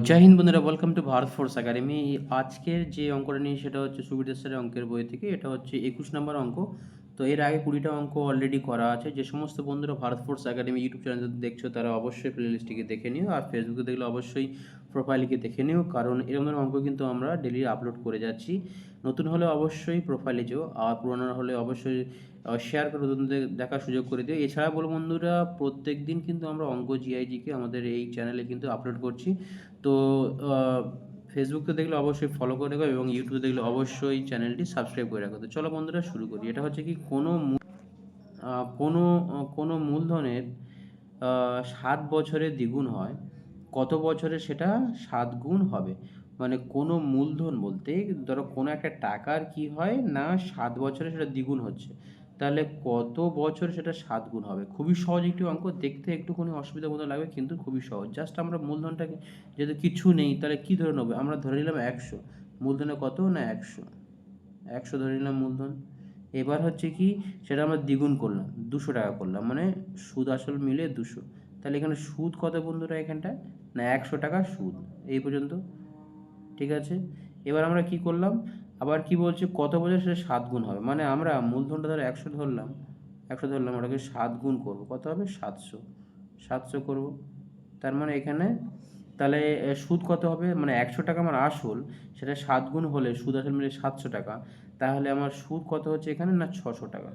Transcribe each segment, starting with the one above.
জয় হিন্দ বন্ধুরা, welcome to Bharat force academy. আজকের যে অঙ্কটা নিয়ে সেটা হচ্ছে সুবির স্যারের অঙ্কের বই থেকে। এটা হচ্ছে 21 নম্বর অঙ্ক। তো এর আগে 20টা অঙ্ক অলরেডি করা আছে। যে সমস্ত বন্ধুরা Bharat force academy YouTube channel দেখছো তারা অবশ্যই প্লে লিস্টটিকে দেখে নিও, আর ফেসবুকে দেখলে অবশ্যই প্রোফাইলকে দেখে নিও, কারণ এরকম ধরনের অঙ্ক কিন্তু আমরা ডেলি আপলোড করে যাচ্ছি। নতুন হলে অবশ্যই প্রোফাইলে যেও, আর পুরোনো হলে অবশ্যই শেয়ার করে নতুনদের দেখার সুযোগ করে দিও। এছাড়া বলো বন্ধুরা, প্রত্যেক দিন কিন্তু আমরা অঙ্ক জিআইজিকে আমাদের এই চ্যানেলে কিন্তু আপলোড করছি। তো ফেসবুকে দেখলে অবশ্যই ফলো করে রাখো এবং ইউটিউবে দেখলে অবশ্যই চ্যানেলটি সাবস্ক্রাইব করে রাখো। তো চলো বন্ধুরা শুরু করি। এটা হচ্ছে কি কোনো কোনো মূলধনের 7 বছরে দ্বিগুণ হয়, কত বছরে সেটা 7 গুণ হবে? মানে কোনো মূলধন বলতে ধরো কোনো একটা টাকার কি হয় না, 7 বছরে সেটা দ্বিগুণ হচ্ছে, তাহলে কত বছর সেটা 7 গুণ হবে? খুবই সহজ একটি অঙ্ক, দেখতে একটুখানি অসুবিধার মতো লাগবে কিন্তু খুবই সহজ। জাস্ট আমরা মূলধনটাকে, যেহেতু কিছু নেই তাহলে কি ধরে নেবো, আমরা ধরে নিলাম 100। মূলধনে কত না 100, 100 ধরে নিলাম মূলধন। এবার হচ্ছে কি, সেটা আমরা দ্বিগুণ করলাম, 200 টাকা করলাম, মানে সুদ আসল মিলে 200। তাহলে এখানে সুদ কত বন্ধুরা এখানটায়, না 100 টাকা সুদ। এই পর্যন্ত ঠিক আছে। এবার আমরা কি করলাম, আবার কি বলছে কত বছর সেটা 7 গুণ হবে, মানে আমরা মূলধনটা ধরো 100 ধরলাম, 100 ধরলাম, ওটাকে 7 গুণ করবো, কত হবে 700, 700 করবো। তার মানে এখানে তাহলে সুদ কত হবে, মানে 100 টাকা আমার আসল, সেটা 7 গুণ হলে সুদ আসল মিলে 700 টাকা। তাহলে আমার সুদ কত হচ্ছে এখানে না 600 টাকা,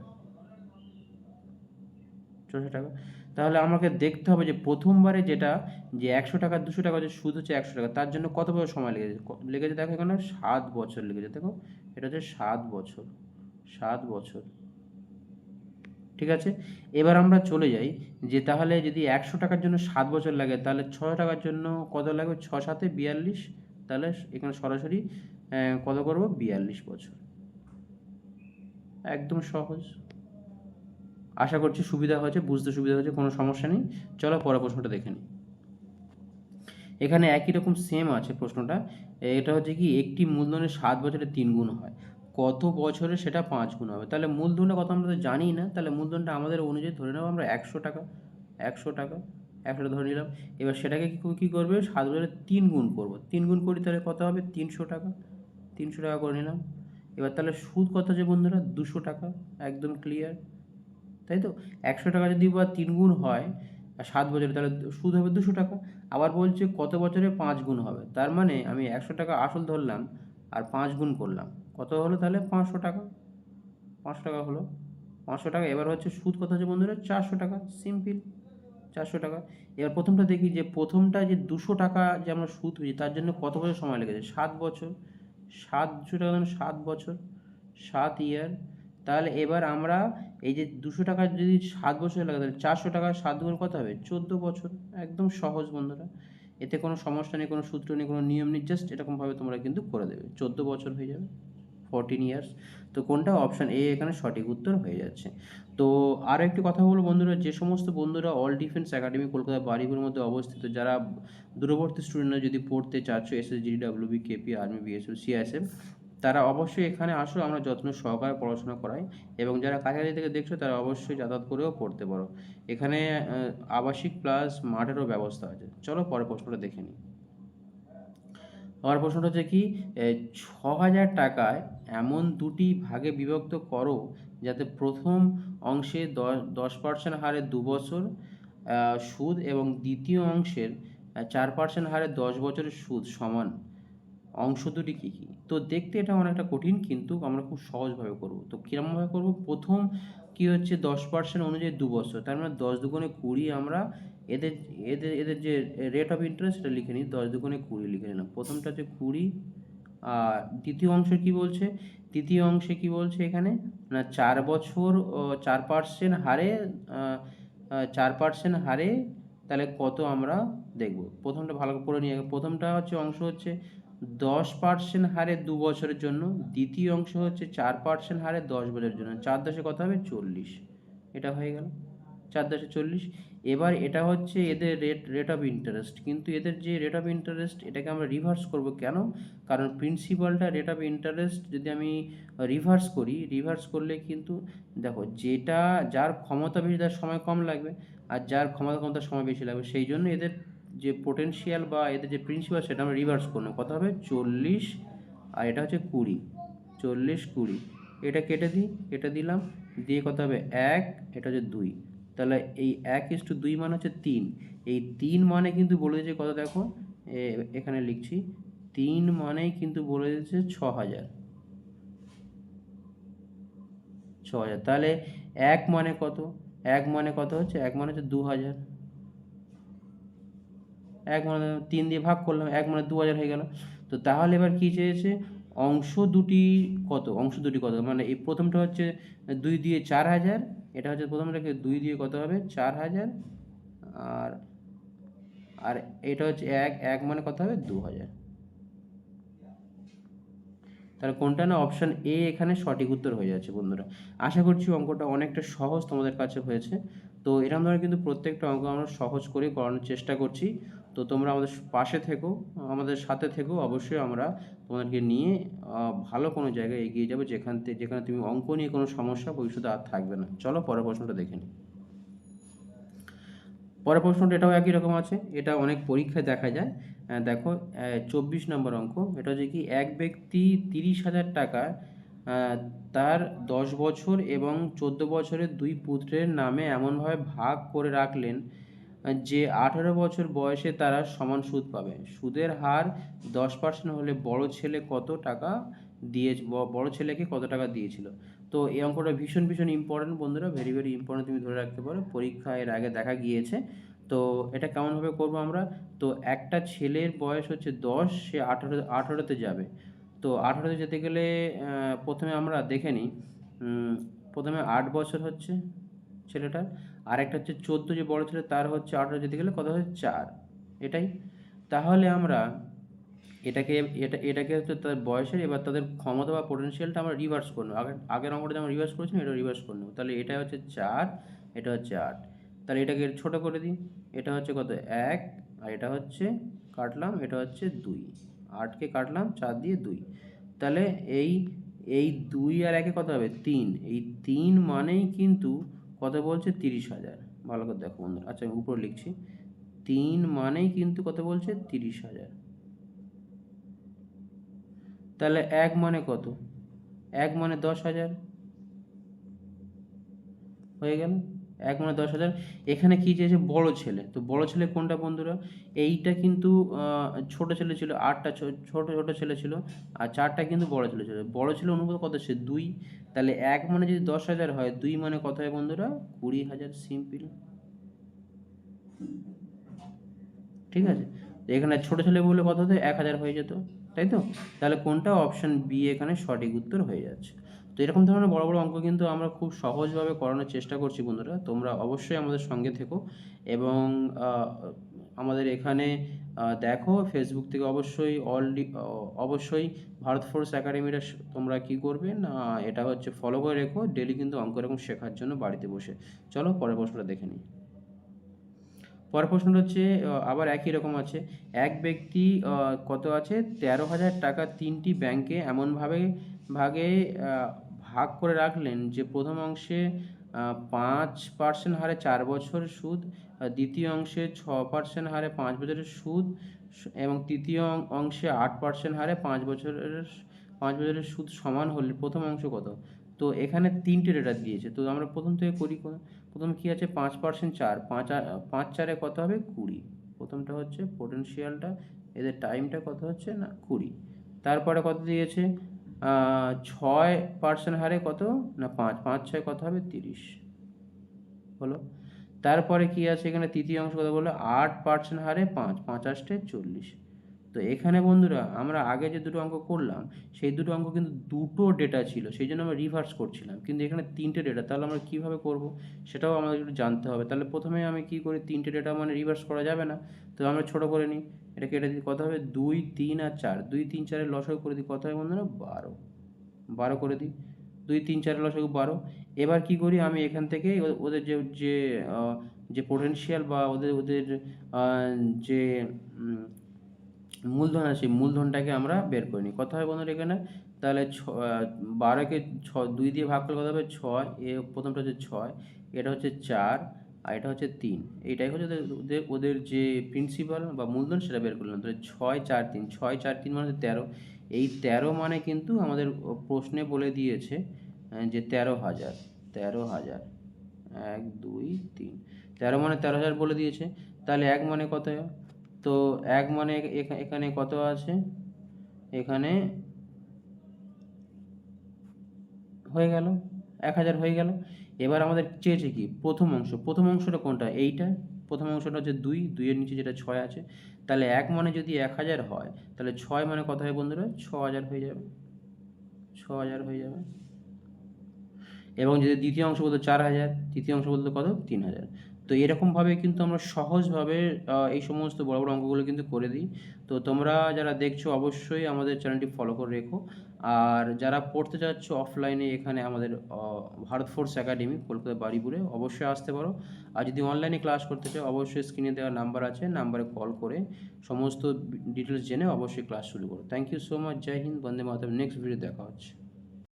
600 টাকা। তাহলে আমাকে দেখতে হবে যে প্রথমবারে যেটা, যে 100 টাকা 200 টাকা যে সুদ হচ্ছে 100 টাকা, তার জন্য কত বছর সময় লেগেছে, লেগেছে দেখো এখানে 7 বছর লেগেছে। দেখো এটা হচ্ছে 7 বছর, 7 বছর। ঠিক আছে। এবার আমরা চলে যাই, যে তাহলে যদি 100 টাকার জন্য 7 বছর লাগে, তাহলে 600 টাকার জন্য কত লাগবে, 6 7 42। তাহলে এখানে সরাসরি কত করবো, 42 বছর। একদম সহজ। আশা করছি সুবিধা হয়েছে, বুঝতে সুবিধা হয়েছে, কোনো সমস্যা নেই। চলো পরের প্রশ্নটা দেখে নিই। এখানে একই রকম সেম আছে প্রশ্নটা। এটা হচ্ছে কি, একটি মূলধনের 7 বছরে 3 গুণ হয়, কত বছরে সেটা 5 গুণ হবে? তাহলে মূলধনের কথা আমরা তো জানি না, তাহলে মূলধনটা আমাদের অনুযায়ী ধরে নেবো আমরা 100 টাকা, 100 টাকা, 100 ধরে নিলাম। এবার সেটাকে কী করবে, 7 বছরে 3 গুণ করবো, 3 গুণ করি তাহলে কত হবে, 300 টাকা, 300 টাকা করে নিলাম। এবার তাহলে সুদ কত আছে বন্ধুরা, 200 টাকা। একদম ক্লিয়ার, তাই তো। 100 টাকা যদি বা 3 গুণ হয় আর 7 বছরে, তাহলে সুদ হবে 200 টাকা। আবার বলছে কত বছরে 5 গুণ হবে, তার মানে আমি 100 টাকা আসল ধরলাম আর 5 গুণ করলাম, কত হলো তাহলে 500 টাকা, 500 টাকা হলো, 500 টাকা। এবার হচ্ছে সুদ কত হচ্ছে বন্ধুরা, 400 টাকা, সিম্পল, 400 টাকা। এবার প্রথমটা দেখি, যে প্রথমটা যে 200 টাকা যে আমরা সুদ পেয়েছি, তার জন্য কত বছর সময় লেগেছে, 7 বছর। 7 200 টাকা, 7 বছর, 7 ইয়ার। তাহলে এবার আমরা এই যে 200 টাকা যদি 7 বছর লাগে, তাহলে 400 টাকা 7 গুণ কত হবে, 14 বছর। একদম সহজ বন্ধুরা, এতে কোনো সমস্যা নেই, কোনো সূত্র নেই, কোনো নিয়ম নেই, জাস্ট এরকমভাবে তোমরা কিন্তু করে দেবে, 14 বছর হয়ে যাবে, 14 ইয়ার্স। তো কোনটা, অপশান এ এখানে সঠিক উত্তর হয়ে যাচ্ছে। তো আরও একটি কথা বলবো বন্ধুরা, যে সমস্ত বন্ধুরা অল ডিফেন্স একাডেমি কলকাতা বারুইপুরের মধ্যে অবস্থিত, যারা দূরবর্তী স্টুডেন্টরা যদি পড়তে চাচ্ছ, SSG, WB, KP, army, BSF, CISF, তারা অবশ্যই এখানে আসো, আমরা যত্ন সহকারে পড়াশোনা করাই। এবং যারা কাছাকাছি থেকে দেখছো তারা অবশ্যই যাতায়াত করেও পড়তে পারো। এখানে আবাসিক প্লাস মাঠেরও ব্যবস্থা আছে। চলো পরের প্রশ্নটা দেখে নিই। আমার প্রশ্নটা হচ্ছে কি, 6,000 টাকায় এমন দুটি ভাগে বিভক্ত করো যাতে প্রথম অংশে 10% হারে 2 বছর সুদ এবং দ্বিতীয় অংশের 4% হারে 10 বছরের সুদ সমান। অংশ দুটি কী কী? তো দেখতে এটা অনেকটা কঠিন, কিন্তু আমরা খুব সহজভাবে করব। তো কীরকমভাবে করব, প্রথম কি হচ্ছে 10% অনুযায়ী 2 বছর, তার মানে 10 দুগুণে 20, আমরা এদের এদের যে রেট অফ ইন্টারেস্ট সেটা লিখে নিই, 10 দুগুণে 20 লিখে নিলাম। প্রথমটা হচ্ছে 20। আর দ্বিতীয় অংশে কি বলছে, তৃতীয় অংশে কি বলছে এখানে, না 4 বছর 4% হারে, 4% হারে, তাহলে কত আমরা দেখব। প্রথমটা ভালো করে পড়ে নিয়ে, প্রথমটা হচ্ছে অংশ হচ্ছে 10% হারে 2 বছরের জন্য, দ্বিতীয় অংশ হচ্ছে 4% হারে 10 বছরের জন্য, 4 10 কত হবে 40। এটা হয়ে গেল 4 10 40। এবার এটা হচ্ছে এদের রেট অফ ইন্টারেস্ট, কিন্তু এদের যে রেট অফ ইন্টারেস্ট এটাকে আমরা রিভার্স করব কেন, কারণ প্রিন্সিপালটা রেট অফ ইন্টারেস্ট যদি আমি রিভার্স করি, রিভার্স করলে কিন্তু দেখো, যেটা যার ক্ষমতা বেশি তার সময় কম লাগবে, আর যার ক্ষমতা কম তার সময় বেশি লাগবে, সেই জন্য এদের যে পোটেনশিয়াল বা এদের যে প্রিন্সিপাল সেটা আমরা রিভার্স করবো। কত হবে 40 আর এটা হচ্ছে 20, 40 20, এটা কেটে দিই, কেটে দিলাম, দিয়ে কত হবে 1, এটা হচ্ছে 2, তাহলে এই 1:2 মানে হচ্ছে 3। এই 3 মানে কিন্তু বলে দিয়েছে কত দেখো, এখানে লিখছি 3 মানেই কিন্তু বলে দিয়েছে 6000। তাহলে 1 মানে কত, 1 মানে কত হচ্ছে, 1 মানে হচ্ছে 2000, 1 মানে 3 দিয়ে ভাগ করলাম, 1 মানে 2000 হয়ে গেল। তো তাহলে এবার কি চেয়েছে, অংশ দুটি কত, অংশ দুটি কত, মানে এই প্রথমটা হচ্ছে 2 দিয়ে 4000, এটা হচ্ছে প্রথমটাকে 2 দিয়ে কত হবে 4000, আর আর এটা হচ্ছে 1 মানে কত হবে 2000। তাহলে কোনটা না, অপশান এ এখানে সঠিক উত্তর হয়ে যাচ্ছে বন্ধুরা। আশা করছি অঙ্কটা অনেকটা সহজ তোমাদের কাছে হয়েছে। তো এরকম ধরনের কিন্তু প্রত্যেকটা অঙ্ক আমরা সহজ করে করানোর চেষ্টা করছি। তো তোমরা আমাদের পাশে থেকো, আমাদের সাথে থেকো, অবশ্যই আমরা তোমাদেরকে নিয়ে ভালো কোনো জায়গায় এগিয়ে যাবো, যেখানে তুমি অঙ্ক নিয়ে কোনো সমস্যা ভবিষ্যতে আর থাকবে না। চলো পরের প্রশ্নটা দেখে নিই। পরের প্রশ্নটা এটাও একই রকম আছে, এটা অনেক পরীক্ষায় দেখা যায়। দেখো 24 নম্বর অঙ্ক, এটা হচ্ছে কি, এক ব্যক্তি 30,000 টাকা তার 10 বছর এবং 14 বছরের 2 পুত্রের নামে এমনভাবে ভাগ করে রাখলেন যে 18 বছর বয়সে তারা সমান সুদ পাবে। সুদের হার 10% হলে বড় ছেলে কত টাকা দিয়ে, বড় ছেলেকে কত টাকা দিয়েছিল। তো এই অঙ্কটা ভীষণ ভীষণ ইম্পর্টেন্ট বন্ধুরা, ভেরি ভেরি ইম্পর্টেন্ট, তুমি ধরে রাখতে পারো, পরীক্ষা এর আগে দেখা গিয়েছে। তো এটা কেমনভাবে করবো আমরা, তো একটা ছেলের বয়স হচ্ছে 10, সে 18তে যাবে। তো 18তে যেতে গেলে প্রথমে আমরা দেখে নিই, প্রথমে 8 বছর হচ্ছে ছেলেটার, আর একটা হচ্ছে 14, যে বড় ছেলে তার হচ্ছে 18 যেতে গেলে কত হচ্ছে 4, এটাই। তাহলে আমরা এটাকে হচ্ছে তাদের বয়সের, এবার তাদের ক্ষমতা বা পোটেনশিয়ালটা আমরা রিভার্স করে নেবো, আগের অঙ্কটা যেমন রিভার্স করেছিলাম এটা রিভার্স করে নেবো। তাহলে এটা হচ্ছে 4, এটা হচ্ছে 8, তাহলে এটাকে ছোট করে দিই, এটা হচ্ছে কত 1, আর এটা হচ্ছে কাটলাম, এটা হচ্ছে 2, 8কে কাটলাম 4 দিয়ে 2, তাহলে এই এই 2 আর 1 কত হবে 3, এই 3 মানেই কিন্তু কত বলছে 30,000। ভালো করে দেখো বন্ধুরা, আচ্ছা আমি উপরে লিখছি, 3 মানেই কিন্তু কত বলছে 30,000। তাহলে 1 মানে কত, 1 মানে 10,000 হয়ে গেল, 1 মানে 10,000। এখানে কি চেয়েছে বড় ছেলে, তো বড় ছেলে কোনটা বন্ধুরা, এইটা কিন্তু ছোট ছেলে ছিল, 8টা ছোট ছোট ছেলে ছিল, আর 4টা কিন্তু বড় ছেলে ছিল। বড় ছেলে অনুপাত কত সে 2, তাহলে 1 মানে যদি 10,000 হয়, 2 মানে কত হয় বন্ধুরা 20,000, সিম্পল। ঠিক আছে, এখানে ছোট ছেলে বলে কত হতো 1,000 হয়ে যেত, তাই তো। তাহলে কোনটা, অপশান বি এখানে সঠিক উত্তর হয়ে যাচ্ছে। তো এরকম ধরনের বড় বড় অঙ্ক কিন্তু আমরা খুব সহজভাবে করানোর চেষ্টা করছি বন্ধুরা, তোমরা অবশ্যই আমাদের সঙ্গে থেকো। এবং আমাদের এখানে দেখো, ফেসবুক থেকে অবশ্যই অবশ্যই ভারত ফোর্স একাডেমিটা তোমরা কি করবে না, এটা হচ্ছে ফলো করে রেখো, ডেলি কিন্তু অঙ্ক এরকম শেখার জন্য বাড়িতে বসে। চলো পরের প্রশ্নটা দেখে নিই। পরের প্রশ্নটা হচ্ছে আবার একই রকম আছে, এক ব্যক্তি কত আছে 13,000 টাকা 3টি ব্যাংকে এমনভাবে ভাগে ভাগ করে রাখলেন যে প্রথম অংশে 5% হারে 4 বছর সুদ, দ্বিতীয় অংশে 6% হারে 5 বছরের সুদ, এবং তৃতীয় অংশে 8% হারে 5 বছরের সুদ সমান হলে প্রথম অংশ কত। তো এখানে 3টে ডেটা দিয়েছে, তো আমরা প্রথম থেকে করি। প্রথম কি আছে 5%, 4, 5 4-এ কত হবে 20, প্রথমটা হচ্ছে পোটেনশিয়ালটা, এদের টাইমটা কত হচ্ছে না 20। তারপরে কত দিয়েছে 6% হারে কত না 5, 5 6 কত হবে 30 হলো। তারপরে কি আছে এখানে তৃতীয় অংশ কথা বললো 8% হারে 5, 5 8 40। তো এখানে বন্ধুরা আমরা আগে যে দুটো অঙ্ক করলাম, সেই দুটো অঙ্ক কিন্তু দুটো ডেটা ছিল, সেই জন্য আমরা রিভার্স করছিলাম, কিন্তু এখানে 3টে ডেটা, তাহলে আমরা কীভাবে করব সেটাও আমাদের একটু জানতে হবে। তাহলে প্রথমে আমি কি করি, 3টে ডেটা মানে রিভার্স করা যাবে না, তো আমরা ছোট করে নিই, এটা কেটে দিই, কত হবে 2 3 আর 4, 2 3 4-এর লসাগু করে দিই, কত হয় বন্ধুরা 12, 12 করে দিই, 2 3 4-এর লসাগু 12। এবার কি করি, আমি এখান থেকে ওদের যে যে যে পোটেনশিয়াল বা ওদের ওদের যে মূলধন আছে, মূলধনটাকে আমরা বের করে নিই, কত হয় বন্ধুরা এখানে, তাহলে 12কে 2 দিয়ে ভাগ করলে কত হবে 6, প্রথমটা হচ্ছে 6, এটা হচ্ছে 4, আর এটা হচ্ছে 3। এইটাই হচ্ছে ওদের যে প্রিন্সিপাল বা মূলধন সেটা বের করলাম। তাহলে 6 4 3, 6 4 3 মানে 13। এই 13 মানে কিন্তু আমাদের প্রশ্নে বলে দিয়েছে যে 13,000, 13,000, 1 2 3, 13 মানে 13,000 বলে দিয়েছে। তাহলে 1 মানে কত? তো 1 মানে এখানে কত আছে? এখানে হয়ে গেল, 1,000 হয়ে গেল। এবার আমাদের চেয়েছে কি প্রথম অংশ, প্রথম অংশটা কোনটা? এইটা। প্রথম অংশটা হচ্ছে 2, 2 এর নিচে যেটা 6 আছে। তাহলে 1 মানে যদি 1,000 হয়, তাহলে 6 মানে কত হয় বন্ধুরা? 6,000 হয়ে যাবে, 6,000 হয়ে যাবে। এবং যদি দ্বিতীয় অংশ বলতো 4,000, তৃতীয় অংশ বলতো কত? 3,000। তো এরকমভাবে কিন্তু আমরা সহজভাবে এই সমস্ত বড় বড় অঙ্কগুলো কিন্তু করে দিই। তো তোমরা যারা দেখছো অবশ্যই আমাদের চ্যানেলটি ফলো করে রেখো। আর যারা পড়তে চাচ্ছ অফলাইনে, এখানে আমাদের ভারত ফোর্স একাডেমি কলকাতা বারুইপুরে অবশ্যই আসতে পারো। আর যদি অনলাইনে ক্লাস করতে চাও অবশ্যই স্ক্রিনে দেওয়া নাম্বার আছে, নাম্বারে কল করে সমস্ত ডিটেলস জেনে অবশ্যই ক্লাস শুরু করো। Thank you so much. জয় হিন্দ, বন্দে মাতরম। নেক্সট ভিডিও দেখা হচ্ছে।